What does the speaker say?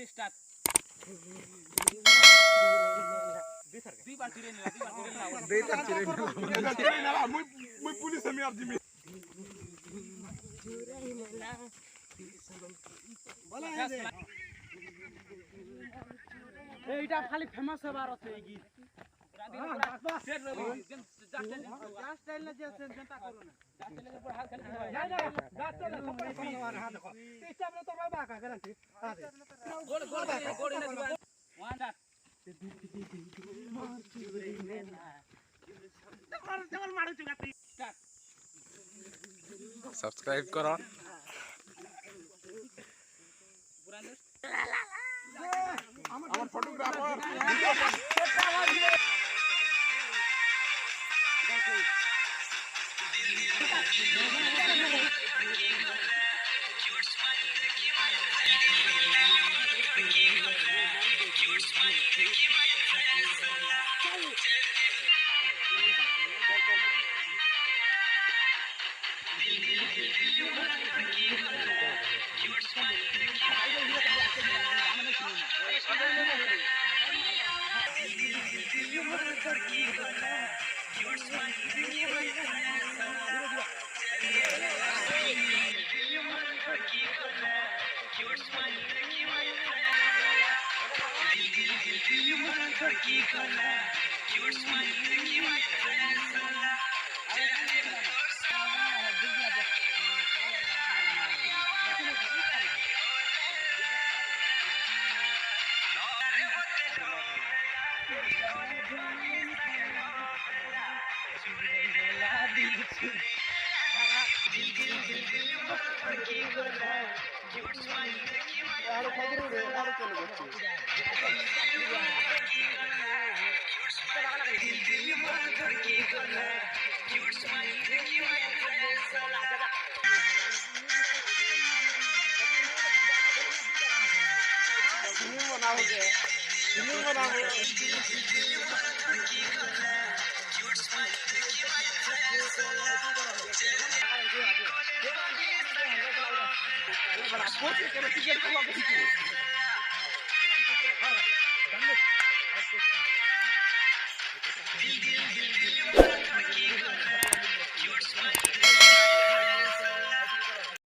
ready start दुई बार चिरे नेला मुई पुलिस में आप जिम्मे बोला এইটা খালি ফেমাস হবার আছে এই গীত सेट रवि জাস্ট স্টাইল না যে চিন্তা করো না जास्टेले पर हाथ खाली না না জাস্ট স্টাইল সবাই পাওয়ার হাত দেখো এইটা আমরা তো বাবা কা গ্যারান্টি गोल गोल गोल इन दिवा वन डाट জল মারু চুগাতি स्टार्ट सब्सक्राइब करो पुराने আমার ফটোগ্রাফার बड़ा बहुत के टिकट को